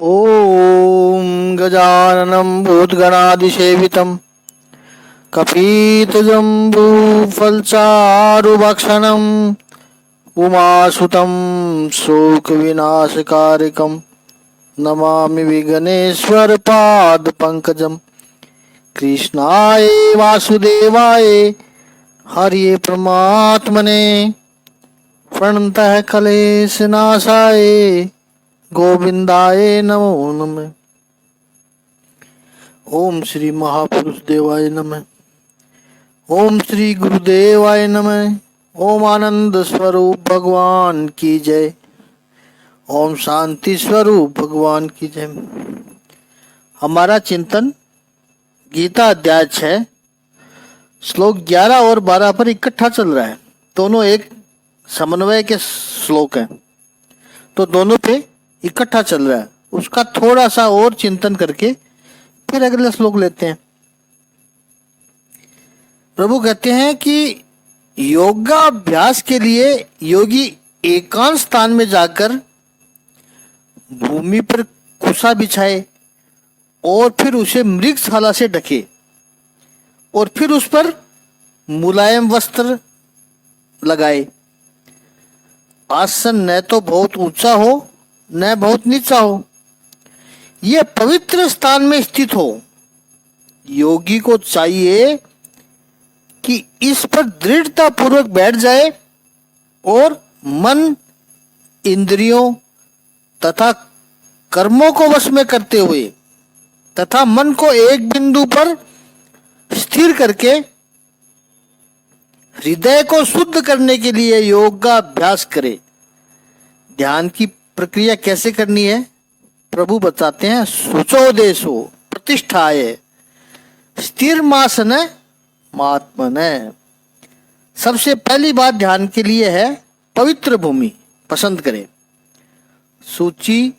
ॐ गजाननं भूतगणादिसेवितं कपीतजम्बूफलचारुभक्षणम् उमासुतं शोकविनाशकारिकं नमामि विघ्नेश्वरपादपङ्कजं। कृष्णाय वासुदेवाय हरिये परमात्मने प्रणतः क्लेशनाशाय गोविंदाय नमो नमः। ओम श्री महापुरुष देवाय नमः। ओम श्री गुरुदेवाय नमः। ओम आनंद स्वरूप भगवान की जय। ओम शांति स्वरूप भगवान की जय। हमारा चिंतन गीता अध्याय 6 श्लोक 11 और 12 पर इकट्ठा चल रहा है। दोनों एक समन्वय के श्लोक हैं, तो दोनों पे इकट्ठा चल रहा है। उसका थोड़ा सा और चिंतन करके फिर अगले श्लोक लेते हैं। प्रभु कहते हैं कि योगाभ्यास के लिए योगी एकांत स्थान में जाकर भूमि पर कुशा बिछाए और फिर उसे मृगशाला से ढके और फिर उस पर मुलायम वस्त्र लगाए। आसन न तो बहुत ऊंचा हो न बहुत नीचा हो, यह पवित्र स्थान में स्थित हो। योगी को चाहिए कि इस पर दृढ़ता पूर्वक बैठ जाए और मन, इंद्रियों तथा कर्मों को वश में करते हुए तथा मन को एक बिंदु पर स्थिर करके हृदय को शुद्ध करने के लिए योग का अभ्यास करे। ध्यान की प्रक्रिया कैसे करनी है प्रभु बताते हैं। शुचोदेशो प्रतिष्ठाय स्थिर मासन महात्मन। सबसे पहली बात ध्यान के लिए है पवित्र भूमि पसंद करें। सूची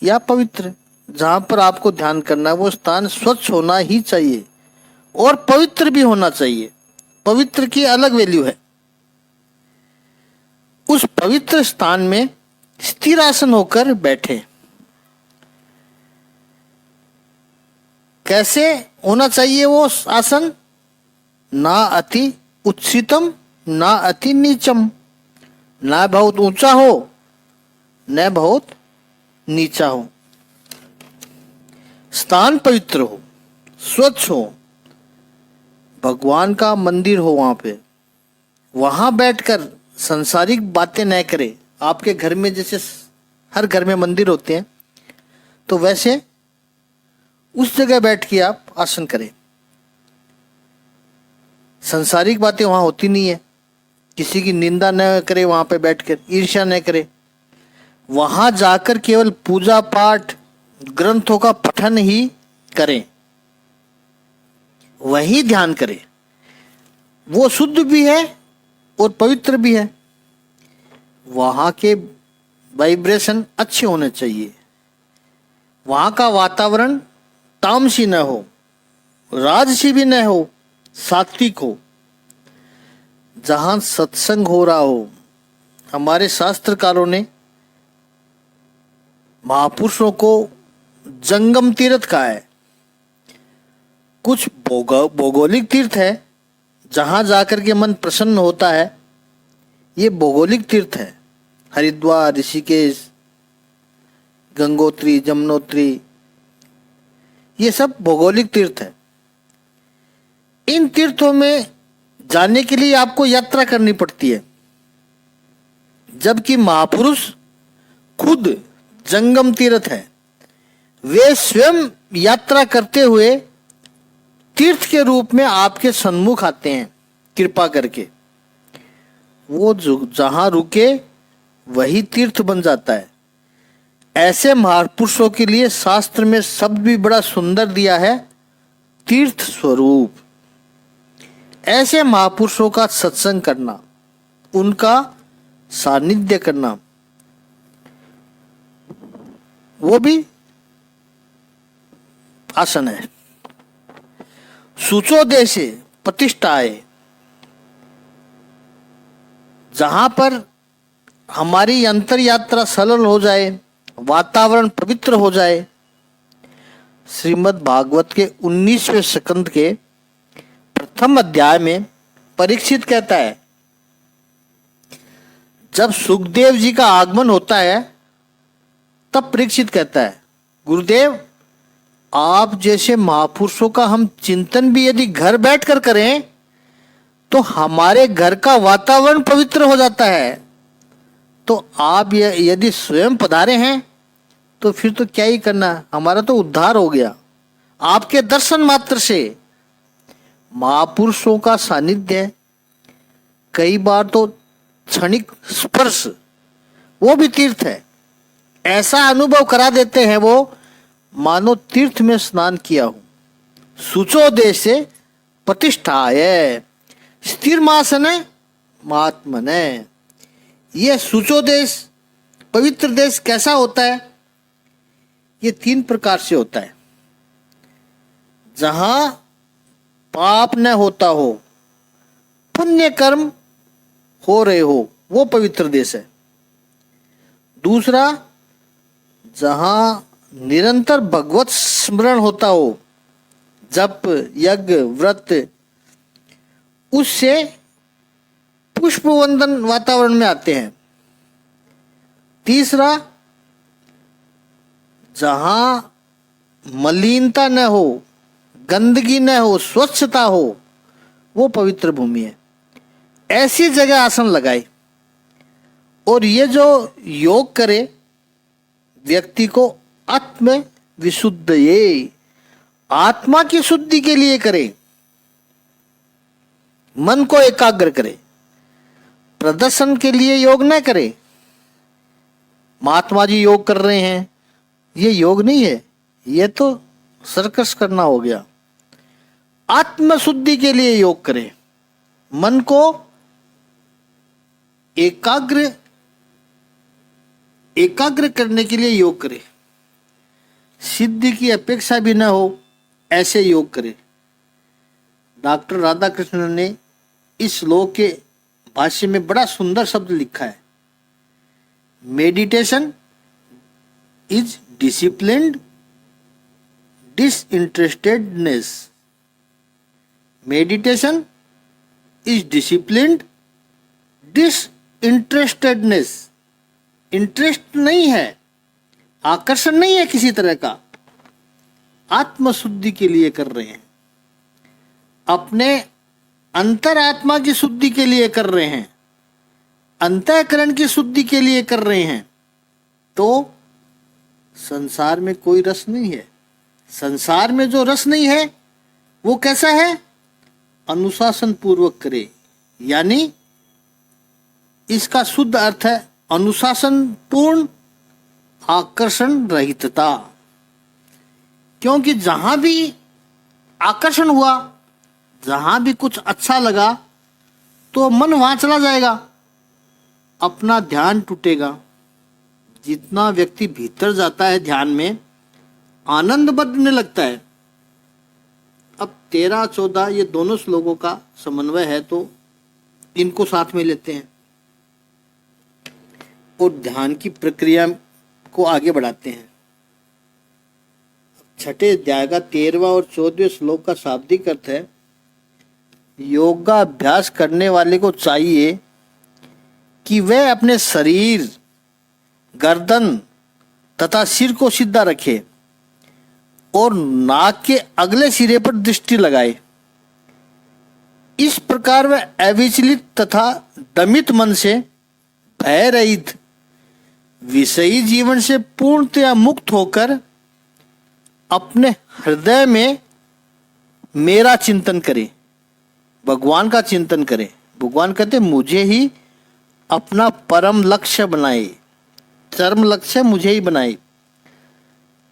या पवित्र, जहां पर आपको ध्यान करना है वो स्थान स्वच्छ होना ही चाहिए और पवित्र भी होना चाहिए। पवित्र की अलग वैल्यू है। उस पवित्र स्थान में स्थिर आसन होकर बैठे। कैसे होना चाहिए वो आसन? ना अति उच्चतम ना अति नीचम, ना बहुत ऊंचा हो न बहुत नीचा हो। स्थान पवित्र हो, स्वच्छ हो, भगवान का मंदिर हो, वहां बैठकर सांसारिक बातें न करे। आपके घर में जैसे हर घर में मंदिर होते हैं, तो वैसे उस जगह बैठ के आप आसन करें। सांसारिक बातें वहां होती नहीं है। किसी की निंदा न करे, वहां पे बैठकर ईर्ष्या न करे। वहां जाकर केवल पूजा पाठ ग्रंथों का पठन ही करें, वही ध्यान करें। वो शुद्ध भी है और पवित्र भी है। वहाँ के वाइब्रेशन अच्छे होने चाहिए। वहाँ का वातावरण तामसी न हो, राजसी भी न हो, सात्विक हो। जहाँ सत्संग हो रहा हो। हमारे शास्त्रकारों ने महापुरुषों को जंगम तीर्थ कहा है। कुछ भौगोलिक तीर्थ है जहाँ जाकर के मन प्रसन्न होता है, ये भौगोलिक तीर्थ है। हरिद्वार, ऋषिकेश, गंगोत्री, जमुनोत्री, ये सब भौगोलिक तीर्थ है। इन तीर्थों में जाने के लिए आपको यात्रा करनी पड़ती है, जबकि महापुरुष खुद जंगम तीर्थ है। वे स्वयं यात्रा करते हुए तीर्थ के रूप में आपके सन्मुख आते हैं कृपा करके। वो जहां रुके वही तीर्थ बन जाता है। ऐसे महापुरुषों के लिए शास्त्र में शब्द भी बड़ा सुंदर दिया है, तीर्थ स्वरूप। ऐसे महापुरुषों का सत्संग करना, उनका सानिध्य करना, वो भी आसन है। शुचोदेशे प्रतिष्ठाए, जहां पर हमारी अंतर यात्रा सरल हो जाए, वातावरण पवित्र हो जाए। श्रीमद् भागवत के 19वें स्कंद के प्रथम अध्याय में परीक्षित कहता है, जब सुखदेव जी का आगमन होता है तब परीक्षित कहता है, गुरुदेव आप जैसे महापुरुषों का हम चिंतन भी यदि घर बैठकर करें तो हमारे घर का वातावरण पवित्र हो जाता है। तो आप यदि स्वयं पधारे हैं तो फिर तो क्या ही करना, हमारा तो उद्धार हो गया। आपके दर्शन मात्र से महापुरुषों का सानिध्य, कई बार तो क्षणिक स्पर्श, वो भी तीर्थ है। ऐसा अनुभव करा देते हैं वो मानो तीर्थ में स्नान किया हो। शुचो देशे प्रतिष्ठाय स्थिर मासने महात्मने। ये शुचो देश, पवित्र देश कैसा होता है? ये 3 प्रकार से होता है। जहां पाप न होता हो, पुण्य कर्म हो रहे हो, वो पवित्र देश है। दूसरा, जहां निरंतर भगवत स्मरण होता हो, जप यज्ञ व्रत, उससे पुष्प वंदन वातावरण में आते हैं। तीसरा, जहां मलिनता न हो, गंदगी न हो, स्वच्छता हो, वो पवित्र भूमि है। ऐसी जगह आसन लगाए और ये जो योग करे व्यक्ति को आत्म विशुद्ध, ये आत्मा की शुद्धि के लिए करे, मन को एकाग्र करे, प्रदर्शन के लिए योग न करे। महात्मा जी योग कर रहे हैं, ये योग नहीं है, ये तो सर्कस करना हो गया। आत्म शुद्धि के लिए योग करे, मन को एकाग्र करने के लिए योग करे, सिद्धि की अपेक्षा भी न हो ऐसे योग करे। डॉक्टर राधाकृष्णन ने इस श्लोक के भाष्य में बड़ा सुंदर शब्द लिखा है, meditation is disciplined disinterestedness. Meditation is disciplined disinterestedness. Interest नहीं है, आकर्षण नहीं है किसी तरह का, आत्मशुद्धि के लिए कर रहे हैं, अपने अंतरात्मा की शुद्धि के लिए कर रहे हैं, अंतःकरण की शुद्धि के लिए कर रहे हैं। तो संसार में कोई रस नहीं है। संसार में जो रस नहीं है वो कैसा है? अनुशासन पूर्वक करे, यानी इसका शुद्ध अर्थ है अनुशासन पूर्ण आकर्षण रहितता। क्योंकि जहां भी आकर्षण हुआ, जहां भी कुछ अच्छा लगा तो मन वहां चला जाएगा, अपना ध्यान टूटेगा। जितना व्यक्ति भीतर जाता है ध्यान में, आनंद बढ़ने लगता है। अब 13-14 ये दोनों श्लोकों का समन्वय है, तो इनको साथ में लेते हैं और ध्यान की प्रक्रिया को आगे बढ़ाते हैं। छठे अध्याय का 13वां और 14वें श्लोक का शाब्दिक अर्थ है, योगा अभ्यास करने वाले को चाहिए कि वह अपने शरीर, गर्दन तथा सिर को सीधा रखे और नाक के अगले सिरे पर दृष्टि लगाए। इस प्रकार वह अविचलित तथा दमित मन से, भय रहित विषयी जीवन से पूर्णतया मुक्त होकर अपने हृदय में मेरा चिंतन करे, भगवान का चिंतन करे। भगवान कहते मुझे ही अपना परम लक्ष्य बनाए, चरम लक्ष्य मुझे ही बनाए।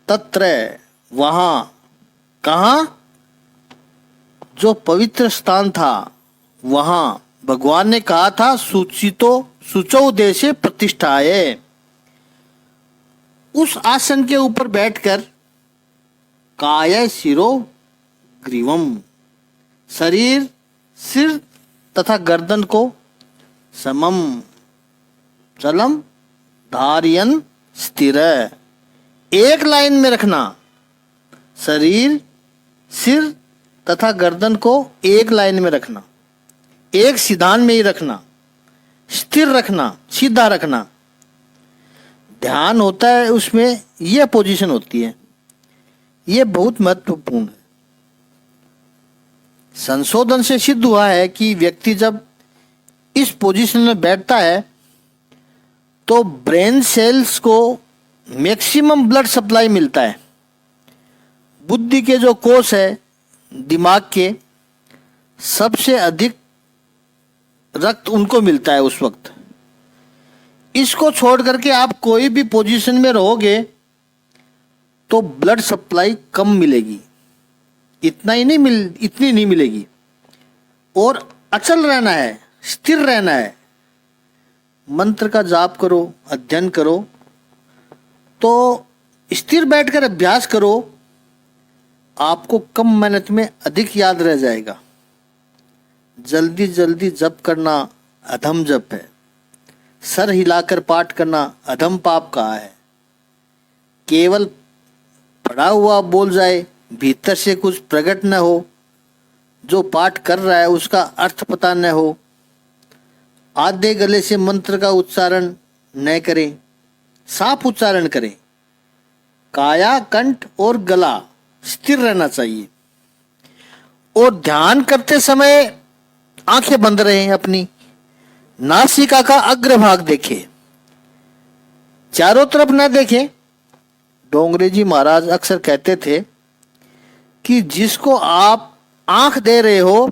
तत्र, वहां, कहाँ? जो पवित्र स्थान था वहां भगवान ने कहा था, शुचौ देशे प्रतिष्ठाये। उस आसन के ऊपर बैठकर काय शिरो ग्रीवम, शरीर, सिर तथा गर्दन को समम चलम धारियन स्थिर। एक लाइन में रखना, शरीर, सिर तथा गर्दन को एक लाइन में रखना, एक सिद्धांत में ही रखना, स्थिर रखना, सीधा रखना। ध्यान होता है उसमें यह पोजीशन होती है, यह बहुत महत्वपूर्ण है। संशोधन से सिद्ध हुआ है कि व्यक्ति जब इस पोजीशन में बैठता है तो ब्रेन सेल्स को मैक्सिमम ब्लड सप्लाई मिलता है। बुद्धि के जो कोष है दिमाग के, सबसे अधिक रक्त उनको मिलता है उस वक्त। इसको छोड़ करके आप कोई भी पोजीशन में रहोगे तो ब्लड सप्लाई कम मिलेगी, इतनी नहीं मिलेगी। और अचल रहना है, स्थिर रहना है। मंत्र का जाप करो, अध्ययन करो, तो स्थिर बैठकर अभ्यास करो, आपको कम मेहनत में अधिक याद रह जाएगा। जल्दी जल्दी जप करना अधम जप है, सर हिलाकर पाठ करना अधम पाप कहा है। केवल पढ़ा हुआ बोल जाए, भीतर से कुछ प्रकट न हो, जो पाठ कर रहा है उसका अर्थ पता न हो, आधे गले से मंत्र का उच्चारण न करें, साफ उच्चारण करें। काया, कंठ और गला स्थिर रहना चाहिए। और ध्यान करते समय आंखें बंद रहें, अपनी नासिका का अग्रभाग देखें, चारों तरफ न देखें। डोंगरे जी महाराज अक्सर कहते थे कि जिसको आप आंख दे रहे हो,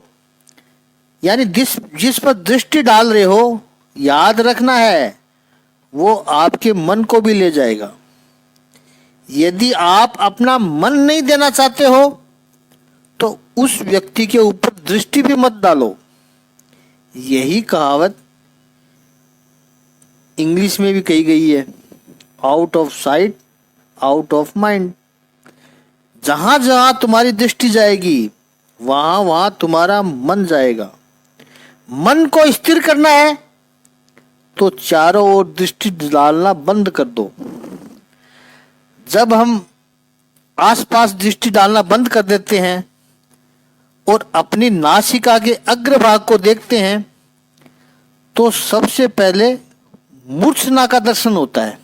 यानी जिस पर दृष्टि डाल रहे हो, याद रखना है वो आपके मन को भी ले जाएगा। यदि आप अपना मन नहीं देना चाहते हो तो उस व्यक्ति के ऊपर दृष्टि भी मत डालो। यही कहावत इंग्लिश में भी कही गई है, out of sight out of mind. जहां जहां तुम्हारी दृष्टि जाएगी वहां वहां तुम्हारा मन जाएगा। मन को स्थिर करना है तो चारों ओर दृष्टि डालना बंद कर दो। जब हम आसपास दृष्टि डालना बंद कर देते हैं और अपनी नासिका के अग्रभाग को देखते हैं तो सबसे पहले मूर्छना का दर्शन होता है।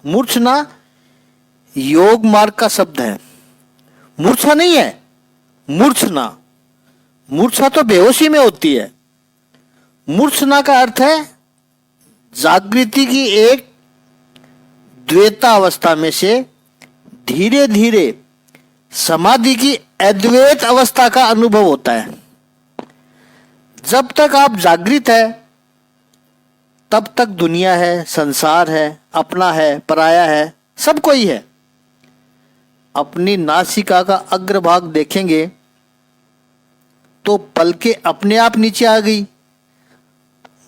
मूर्छना योग मार्ग का शब्द है, मूर्छा नहीं है, मूर्छना। मूर्छा तो बेहोशी में होती है। मूर्छना का अर्थ है जागृति की एक द्वैता अवस्था में से धीरे धीरे समाधि की अद्वैत अवस्था का अनुभव होता है। जब तक आप जागृत है तब तक दुनिया है, संसार है, अपना है, पराया है, सब कोई है। अपनी नासिका का अग्रभाग देखेंगे तो पलके अपने आप नीचे आ गई,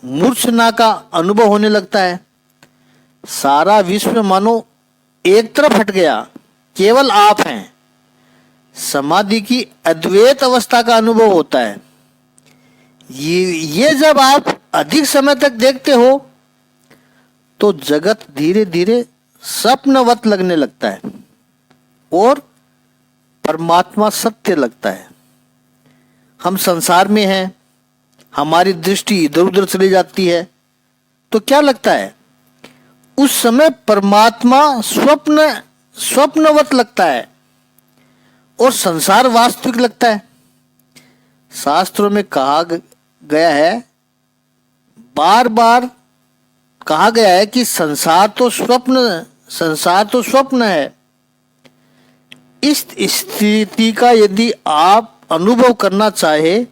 मूर्छना का अनुभव होने लगता है। सारा विश्व मानो एक तरफ हट गया, केवल आप हैं। समाधि की अद्वैत अवस्था का अनुभव होता है। ये जब आप अधिक समय तक देखते हो तो जगत धीरे धीरे स्वप्नवत लगने लगता है और परमात्मा सत्य लगता है। हम संसार में हैं, हमारी दृष्टि इधर उधर चली जाती है तो क्या लगता है? उस समय परमात्मा स्वप्नवत लगता है और संसार वास्तविक लगता है। शास्त्रों में कहा गया है, बार बार कहा गया है कि संसार तो स्वप्न है। इस स्थिति का यदि आप अनुभव करना चाहे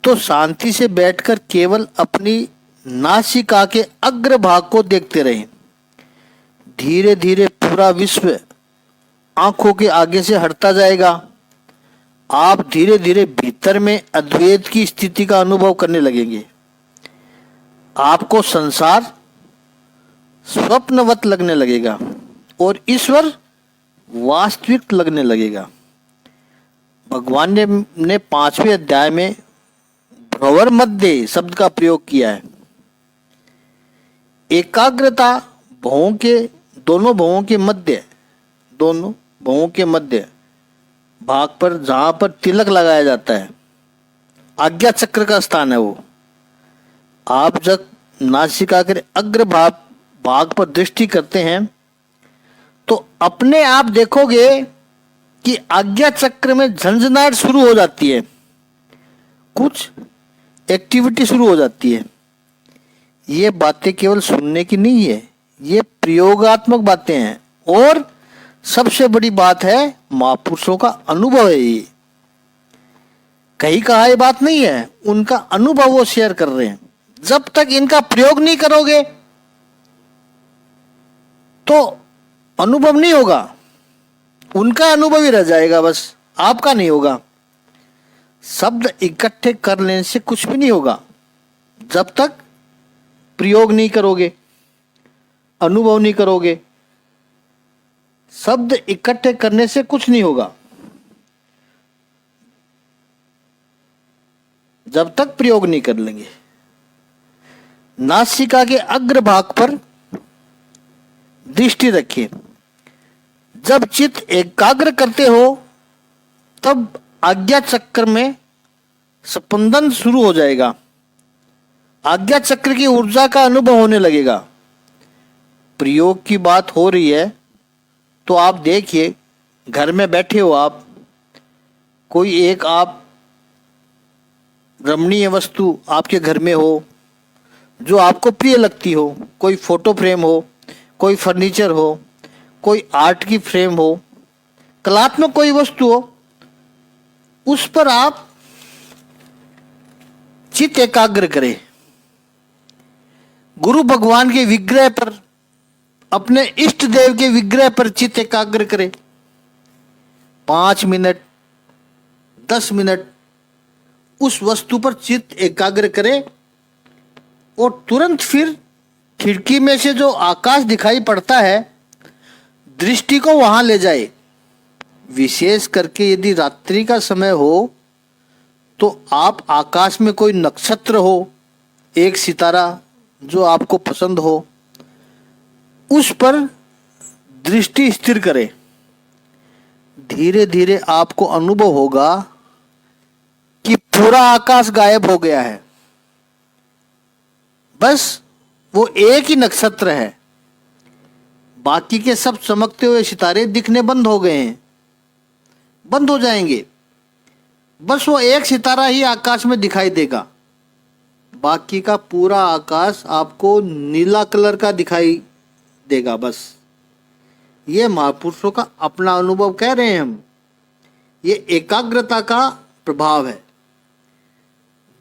तो शांति से बैठकर केवल अपनी नासिका के अग्रभाग को देखते रहें। धीरे धीरे पूरा विश्व आंखों के आगे से हटता जाएगा। आप धीरे धीरे भीतर में अद्वैत की स्थिति का अनुभव करने लगेंगे। आपको संसार स्वप्नवत लगने लगेगा और ईश्वर वास्तविक लगने लगेगा। भगवान ने 5वें अध्याय में भ्रवर मध्य शब्द का प्रयोग किया है। एकाग्रता भवों के दोनों भवों के मध्य भाग पर जहां पर तिलक लगाया जाता है, आज्ञा चक्र का स्थान है वो। आप जब नासिका के अग्र भाग पर दृष्टि करते हैं तो अपने आप देखोगे कि आज्ञा चक्र में झंझनाहट शुरू हो जाती है, कुछ एक्टिविटी शुरू हो जाती है। ये बातें केवल सुनने की नहीं है, ये प्रयोगात्मक बातें हैं और सबसे बड़ी बात है महापुरुषों का अनुभव है। ये कहीं कहा ये बात नहीं है, उनका अनुभव वो शेयर कर रहे हैं। जब तक इनका प्रयोग नहीं करोगे तो अनुभव नहीं होगा, उनका अनुभव ही रह जाएगा, बस आपका नहीं होगा। शब्द इकट्ठे कर लेने से कुछ भी नहीं होगा जब तक प्रयोग नहीं करोगे, अनुभव नहीं करोगे। शब्द इकट्ठे करने से कुछ नहीं होगा जब तक प्रयोग नहीं कर लेंगे। नासिका के अग्रभाग पर दृष्टि रखिए। जब चित्त एकाग्र करते हो तब आज्ञा चक्र में स्पंदन शुरू हो जाएगा, आज्ञा चक्र की ऊर्जा का अनुभव होने लगेगा। प्रयोग की बात हो रही है तो आप देखिए, घर में बैठे हो आप, कोई एक आप रमणीय वस्तु आपके घर में हो जो आपको प्रिय लगती हो, कोई फोटो फ्रेम हो, कोई फर्नीचर हो, कोई आर्ट की फ्रेम हो, कलात्मक कोई वस्तु हो, उस पर आप चित्त एकाग्र करें। गुरु भगवान के विग्रह पर, अपने इष्ट देव के विग्रह पर चित्त एकाग्र करें। 5 मिनट 10 मिनट उस वस्तु पर चित्त एकाग्र करें और तुरंत फिर खिड़की में से जो आकाश दिखाई पड़ता है, दृष्टि को वहां ले जाए। विशेष करके यदि रात्रि का समय हो तो आप आकाश में कोई नक्षत्र हो, एक सितारा जो आपको पसंद हो, उस पर दृष्टि स्थिर करें। धीरे धीरे आपको अनुभव होगा कि पूरा आकाश गायब हो गया है, बस वो एक ही नक्षत्र है, बाकी के सब चमकते हुए सितारे दिखने बंद हो गए हैं, बंद हो जाएंगे। बस वो एक सितारा ही आकाश में दिखाई देगा, बाकी का पूरा आकाश आपको नीला कलर का दिखाई देगा। बस ये महापुरुषों का अपना अनुभव कह रहे हैं हम, ये एकाग्रता का प्रभाव है।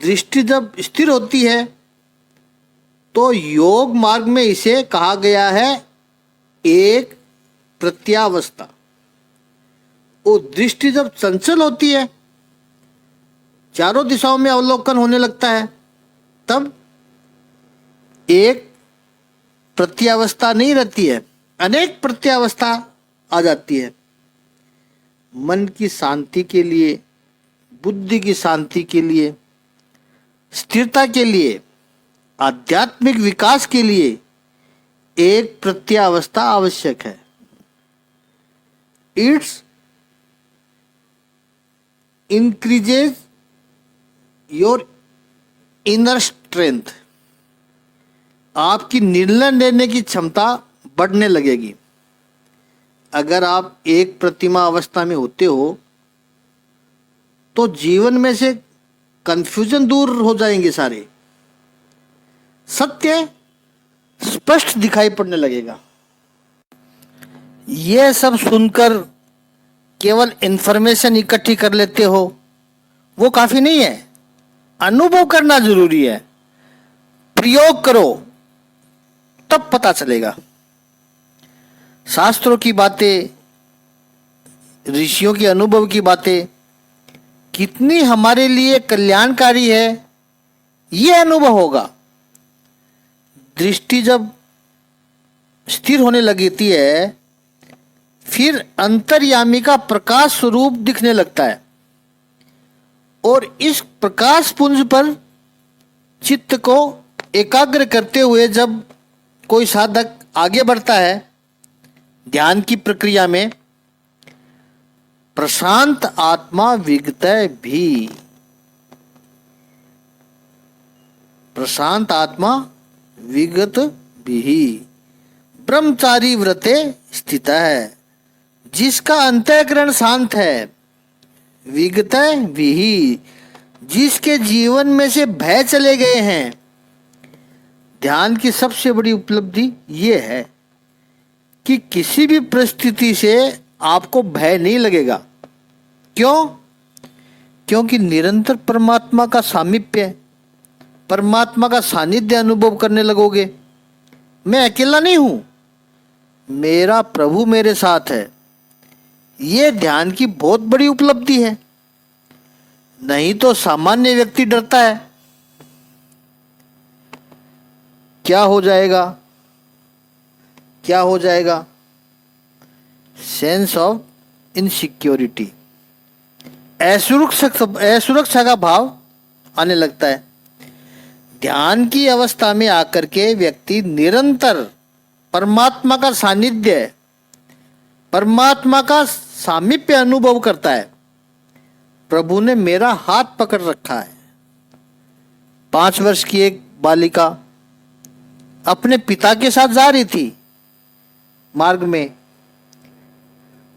दृष्टि जब स्थिर होती है तो योग मार्ग में इसे कहा गया है एक प्रत्यावस्था। वो दृष्टि जब चंचल होती है, चारों दिशाओं में अवलोकन होने लगता है, तब एक प्रत्यावस्था नहीं रहती है, अनेक प्रत्यावस्था आ जाती है। मन की शांति के लिए, बुद्धि की शांति के लिए, स्थिरता के लिए, आध्यात्मिक विकास के लिए एक प्रत्यावस्था आवश्यक है। It's increases your inner strength. आपकी निर्णय लेने की क्षमता बढ़ने लगेगी। अगर आप एक प्रतिमा अवस्था में होते हो तो जीवन में से कंफ्यूजन दूर हो जाएंगे सारे, सत्य स्पष्ट दिखाई पड़ने लगेगा। यह सब सुनकर केवल इंफॉर्मेशन इकट्ठी कर लेते हो वो काफी नहीं है, अनुभव करना जरूरी है। प्रयोग करो तब पता चलेगा। शास्त्रों की बातें, ऋषियों के अनुभव की बातें कितनी हमारे लिए कल्याणकारी है, यह अनुभव होगा। दृष्टि जब स्थिर होने लगती है, फिर अंतर्यामी का प्रकाश स्वरूप दिखने लगता है और इस प्रकाश पुंज पर चित्त को एकाग्र करते हुए जब कोई साधक आगे बढ़ता है ध्यान की प्रक्रिया में, प्रशांत आत्मा विगतय भी, प्रशांत आत्मा विगत भी, ब्रह्मचारी व्रते स्थित है, जिसका अंतःकरण शांत है, विगतय भी, जिसके जीवन में से भय चले गए हैं। ध्यान की सबसे बड़ी उपलब्धि ये है कि किसी भी परिस्थिति से आपको भय नहीं लगेगा। क्यों? क्योंकि निरंतर परमात्मा का सामीप्य, परमात्मा का सानिध्य अनुभव करने लगोगे। मैं अकेला नहीं हूं, मेरा प्रभु मेरे साथ है। ये ध्यान की बहुत बड़ी उपलब्धि है। नहीं तो सामान्य व्यक्ति डरता है, क्या हो जाएगा, क्या हो जाएगा, सेंस ऑफ इनसिक्योरिटी, असुरक्षा का भाव आने लगता है। ध्यान की अवस्था में आकर के व्यक्ति निरंतर परमात्मा का सानिध्य, परमात्मा का सामीप्य अनुभव करता है। प्रभु ने मेरा हाथ पकड़ रखा है। 5 वर्ष की एक बालिका अपने पिता के साथ जा रही थी। मार्ग में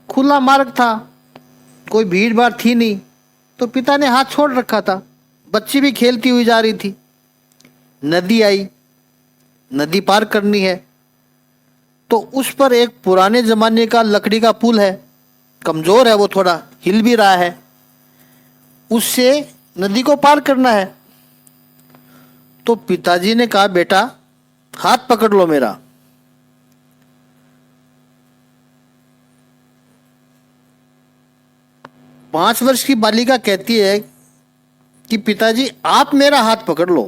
खुला मार्ग था, कोई भीड़ भाड़ थी नहीं, तो पिता ने हाथ छोड़ रखा था। बच्ची भी खेलती हुई जा रही थी। नदी आई, नदी पार करनी है, तो उस पर एक पुराने जमाने का लकड़ी का पुल है, कमजोर है, वो थोड़ा हिल भी रहा है, उससे नदी को पार करना है। तो पिताजी ने कहा, बेटा हाथ पकड़ लो मेरा। पांच वर्ष की बालिका कहती है कि पिताजी आप मेरा हाथ पकड़ लो।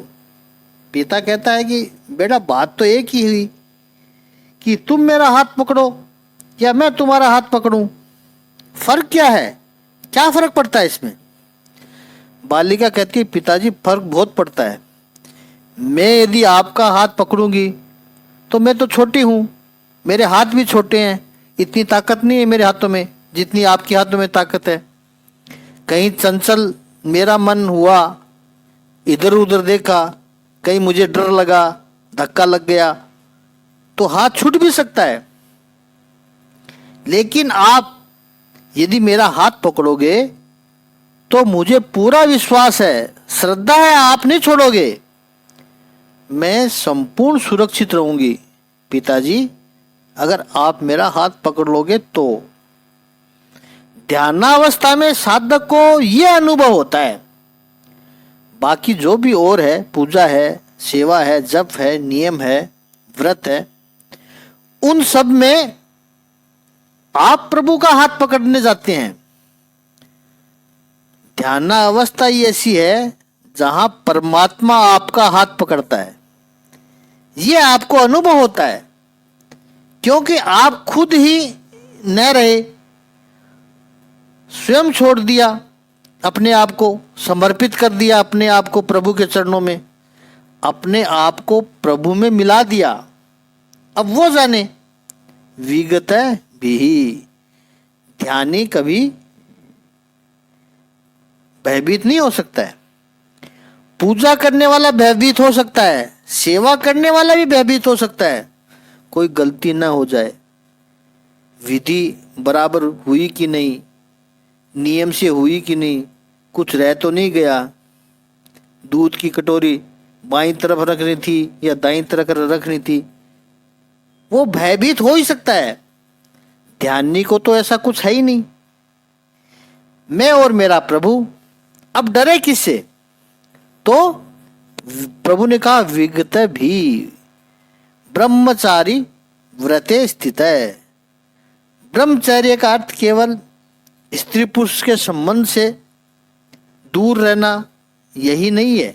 पिता कहता है कि बेटा बात तो एक ही हुई कि तुम मेरा हाथ पकड़ो या मैं तुम्हारा हाथ पकड़ूं, फर्क क्या है, क्या फर्क पड़ता है इसमें? बालिका कहती है पिताजी फर्क बहुत पड़ता है। मैं यदि आपका हाथ पकड़ूंगी तो मैं तो छोटी हूँ, मेरे हाथ भी छोटे हैं, इतनी ताकत नहीं है मेरे हाथों में जितनी आपके हाथों में ताकत है। कहीं चंचल मेरा मन हुआ, इधर उधर देखा, कहीं मुझे डर लगा, धक्का लग गया, तो हाथ छूट भी सकता है। लेकिन आप यदि मेरा हाथ पकड़ोगे तो मुझे पूरा विश्वास है, श्रद्धा है, आप नहीं छोड़ोगे, मैं संपूर्ण सुरक्षित रहूंगी। पिताजी अगर आप मेरा हाथ पकड़ लोगे तो। ध्यानावस्था में साधक को यह अनुभव होता है। बाकी जो भी और है, पूजा है, सेवा है, जप है, नियम है, व्रत है, उन सब में आप प्रभु का हाथ पकड़ने जाते हैं। ध्यानावस्था ही ऐसी है जहां परमात्मा आपका हाथ पकड़ता है। यह आपको अनुभव होता है क्योंकि आप खुद ही न रहे, स्वयं छोड़ दिया, अपने आप को समर्पित कर दिया, अपने आप को प्रभु के चरणों में, अपने आप को प्रभु में मिला दिया। अब वो जाने विगत भी। ध्यानी कभी भयभीत नहीं हो सकता है। पूजा करने वाला भयभीत हो सकता है, सेवा करने वाला भी भयभीत हो सकता है, कोई गलती ना हो जाए, विधि बराबर हुई कि नहीं, नियम से हुई कि नहीं, कुछ रह तो नहीं गया, दूध की कटोरी बाईं तरफ रखनी थी या दाईं तरफ रखनी थी, वो भयभीत हो ही सकता है। ध्यानी को तो ऐसा कुछ है ही नहीं। मैं और मेरा प्रभु, अब डरे किससे? तो प्रभु ने कहा विगत भी, ब्रह्मचारी व्रते स्थित है। ब्रह्मचर्य का अर्थ केवल स्त्री पुरुष के संबंध से दूर रहना यही नहीं है।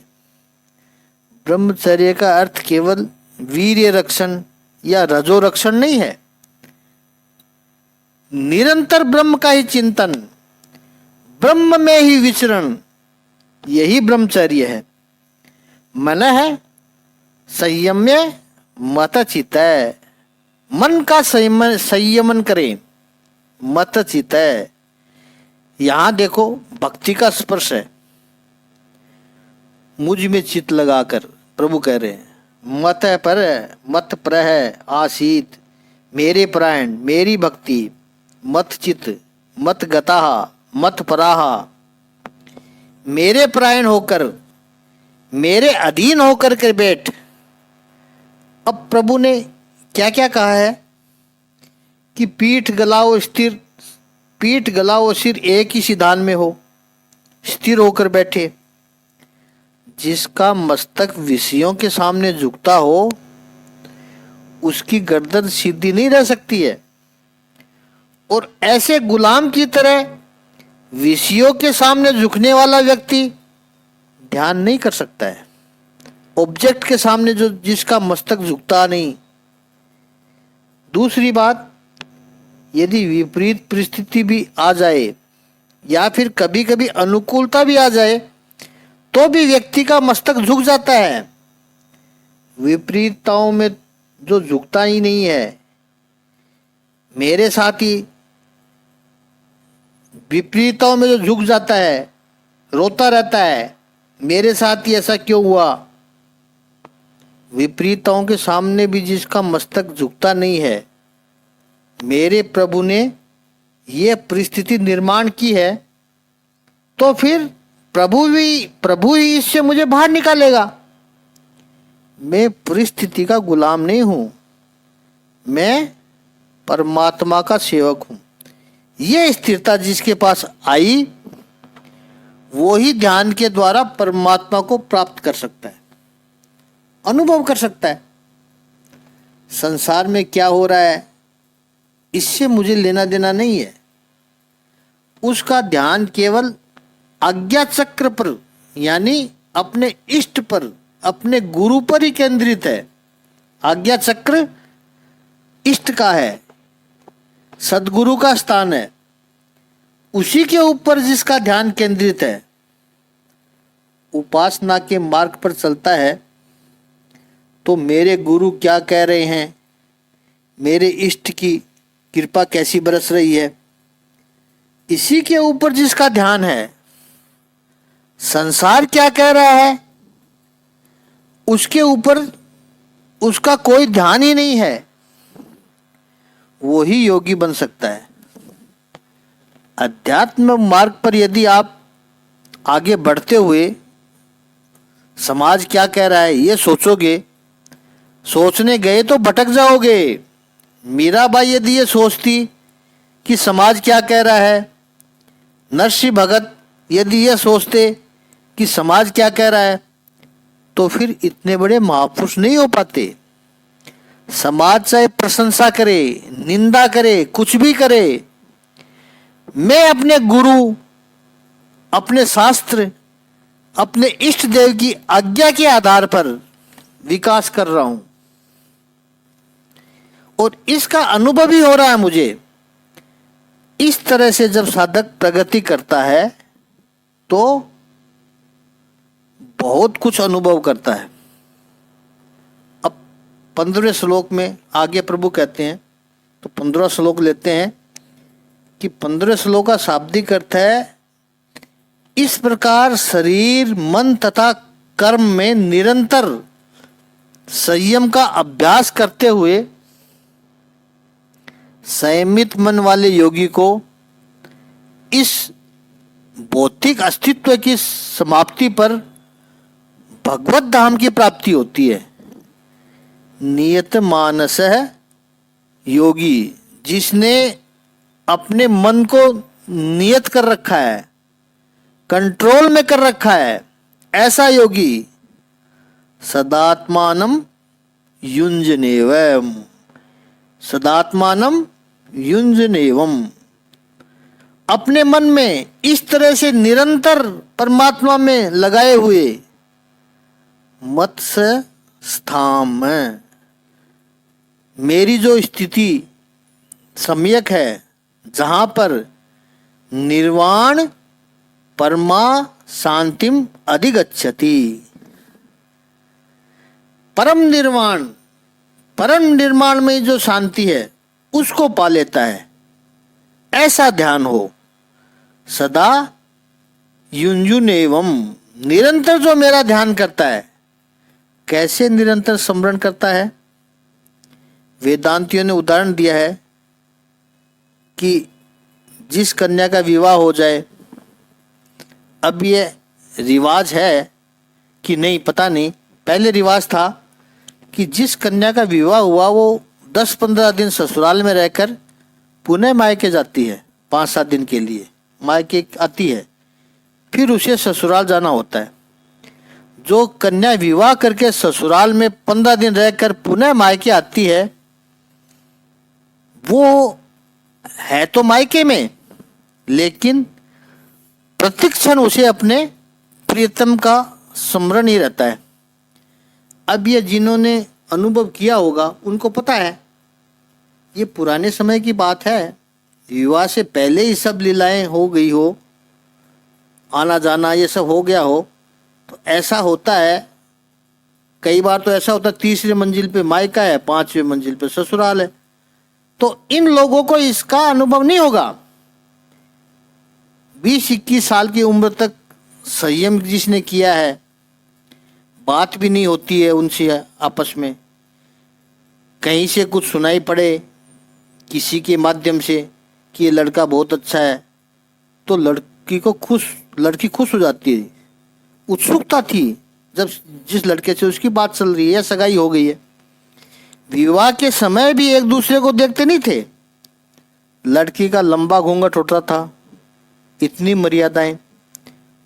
ब्रह्मचर्य का अर्थ केवल वीर्य रक्षण या रजो रक्षण नहीं है। निरंतर ब्रह्म का ही चिंतन, ब्रह्म में ही विचरण, यही ब्रह्मचर्य है। मन है संयम्य मत चित है, मन का संयमन करें, मत चित है। यहां देखो भक्ति का स्पर्श है। मुझ में चित लगाकर प्रभु कह रहे हैं, मत पर मत प्रह आसीत, मेरे प्राण मेरी भक्ति, मत चित मत गताहा मत पराहा, मेरे प्राण होकर मेरे अधीन होकर के बैठ। अब प्रभु ने क्या क्या कहा है कि पीठ गलाओ स्थिर, पीठ गलाओ सिर एक ही सिधान में हो, स्थिर होकर बैठे। जिसका मस्तक विषयों के सामने झुकता हो उसकी गर्दन सीधी नहीं रह सकती है, और ऐसे गुलाम की तरह विषयों के सामने झुकने वाला व्यक्ति ध्यान नहीं कर सकता है। ऑब्जेक्ट के सामने जो जिसका मस्तक झुकता नहीं। दूसरी बात, यदि विपरीत परिस्थिति भी आ जाए या फिर कभी कभी अनुकूलता भी आ जाए तो भी व्यक्ति का मस्तक झुक जाता है। विपरीतताओं में जो झुकता ही नहीं है, मेरे साथी विपरीतताओं में जो झुक जाता है, रोता रहता है, मेरे साथ ही ऐसा क्यों हुआ। विपरीतताओं के सामने भी जिसका मस्तक झुकता नहीं है, मेरे प्रभु ने यह परिस्थिति निर्माण की है, तो फिर प्रभु ही इससे मुझे बाहर निकालेगा। मैं परिस्थिति का गुलाम नहीं हूं, मैं परमात्मा का सेवक हूं। यह स्थिरता जिसके पास आई वो ही ध्यान के द्वारा परमात्मा को प्राप्त कर सकता है, अनुभव कर सकता है। संसार में क्या हो रहा है इससे मुझे लेना देना नहीं है। उसका ध्यान केवल आज्ञा चक्र पर, यानी अपने इष्ट पर, अपने गुरु पर ही केंद्रित है। आज्ञा चक्र इष्ट का है, सदगुरु का स्थान है, उसी के ऊपर जिसका ध्यान केंद्रित है। उपासना के मार्ग पर चलता है तो मेरे गुरु क्या कह रहे हैं, मेरे इष्ट की कृपा कैसी बरस रही है, इसी के ऊपर जिसका ध्यान है। संसार क्या कह रहा है उसके ऊपर उसका कोई ध्यान ही नहीं है, वो ही योगी बन सकता है। अध्यात्म मार्ग पर यदि आप आगे बढ़ते हुए समाज क्या कह रहा है ये सोचोगे, सोचने गए तो भटक जाओगे। मीराबाई यदि ये सोचती कि समाज क्या कह रहा है, नरसिंह भगत यदि ये सोचते कि समाज क्या कह रहा है, तो फिर इतने बड़े महापुरुष नहीं हो पाते। समाज चाहे प्रशंसा करे, निंदा करे, कुछ भी करे, मैं अपने गुरु, अपने शास्त्र, अपने इष्ट देव की आज्ञा के आधार पर विकास कर रहा हूं, और इसका अनुभव ही हो रहा है मुझे। इस तरह से जब साधक प्रगति करता है तो बहुत कुछ अनुभव करता है। अब 15वें श्लोक में आगे प्रभु कहते हैं, तो 15वां श्लोक लेते हैं कि 15वें श्लोक का शाब्दिक अर्थ है, इस प्रकार शरीर, मन तथा कर्म में निरंतर संयम का अभ्यास करते हुए संयमित मन वाले योगी को इस भौतिक अस्तित्व की समाप्ति पर भगवत धाम की प्राप्ति होती है। नियत मानस है योगी, जिसने अपने मन को नियत कर रखा है, कंट्रोल में कर रखा है, ऐसा योगी सदात्मानम युंजनेवम, सदात्मानम युंजनेवम, अपने मन में इस तरह से निरंतर परमात्मा में लगाए हुए मत्स्य स्थाम है। मेरी जो स्थिति सम्यक है, जहां पर निर्वाण परमा शांतिम अधिगच्छति, परम निर्वाण, परम निर्माण में जो शांति है उसको पा लेता है। ऐसा ध्यान हो सदा युंजुन एवं, निरंतर जो मेरा ध्यान करता है। कैसे निरंतर स्मरण करता है? वेदांतियों ने उदाहरण दिया है कि जिस कन्या का विवाह हो जाए, अब ये रिवाज है कि नहीं पता नहीं, पहले रिवाज था कि जिस कन्या का विवाह हुआ वो 10-15 दिन ससुराल में रहकर पुनः मायके जाती है, 5-7 दिन के लिए मायके आती है, फिर उसे ससुराल जाना होता है। जो कन्या विवाह करके ससुराल में 15 दिन रहकर पुनः मायके आती है, वो है तो मायके में, लेकिन प्रतिक्षण उसे अपने प्रियतम का स्मरण ही रहता है। अब ये जिन्होंने अनुभव किया होगा उनको पता है, ये पुराने समय की बात है। विवाह से पहले ही सब लीलाएं हो गई हो, आना जाना ये सब हो गया हो, तो ऐसा होता है। कई बार तो ऐसा होता है 3री मंजिल पे मायका है, 5वीं मंजिल पे ससुराल है। तो इन लोगों को इसका अनुभव नहीं होगा। 20-21 साल की उम्र तक संयम जिसने किया है, बात भी नहीं होती है उनसे आपस में, कहीं से कुछ सुनाई पड़े किसी के माध्यम से कि ये लड़का बहुत अच्छा है, तो लड़की खुश हो जाती है। उत्सुकता थी जब जिस लड़के से उसकी बात चल रही है, सगाई हो गई है। विवाह के समय भी एक दूसरे को देखते नहीं थे। लड़की का लंबा घूंघट उठ रहा था, इतनी मर्यादाएं,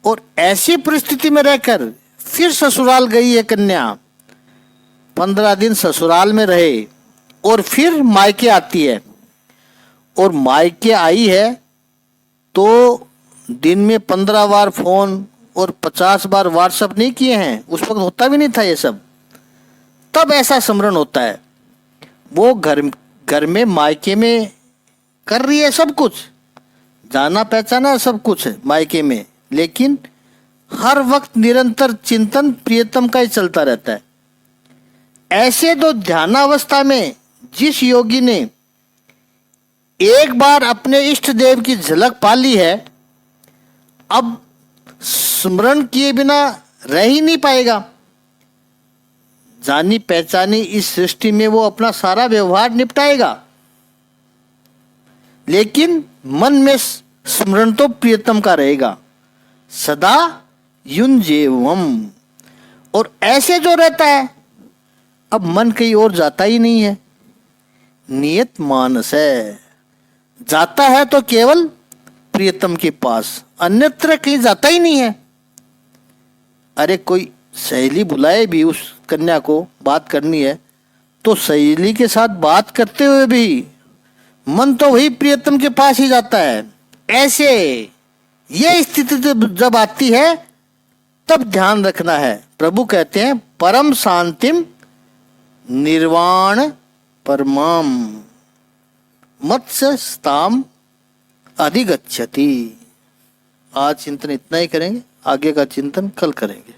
और ऐसी परिस्थिति में रहकर फिर ससुराल गई है कन्या, 15 दिन ससुराल में रहे और फिर मायके आती है। और मायके आई है तो दिन में 15 बार फोन और 50 बार व्हाट्सएप नहीं किए हैं, उस वक्त होता भी नहीं था ये सब। तब ऐसा स्मरण होता है। वो घर में मायके में कर रही है सब कुछ, जाना पहचाना सब कुछ है मायके में, लेकिन हर वक्त निरंतर चिंतन प्रियतम का ही चलता रहता है। ऐसे तो ध्यानावस्था में जिस योगी ने एक बार अपने इष्ट देव की झलक पा ली है, अब स्मरण किए बिना रह ही नहीं पाएगा। जानी पहचानी इस सृष्टि में वो अपना सारा व्यवहार निपटाएगा, लेकिन मन में स्मरण तो प्रियतम का रहेगा, सदा युंजेवम। और ऐसे जो रहता है, अब मन कहीं और जाता ही नहीं है, नियत मानस है, जाता है तो केवल प्रियतम के पास, अन्यत्र कहीं जाता ही नहीं है। अरे कोई सहेली बुलाए भी उस कन्या को, बात करनी है, तो सहेली के साथ बात करते हुए भी मन तो वही प्रियतम के पास ही जाता है। ऐसे ये स्थिति जब आती है तब ध्यान रखना है। प्रभु कहते हैं परम शांतिम निर्वाण परमाम मत्स्य स्ताम अधिगच्छति। आज चिंतन इतना ही करेंगे, आगे का चिंतन कल करेंगे।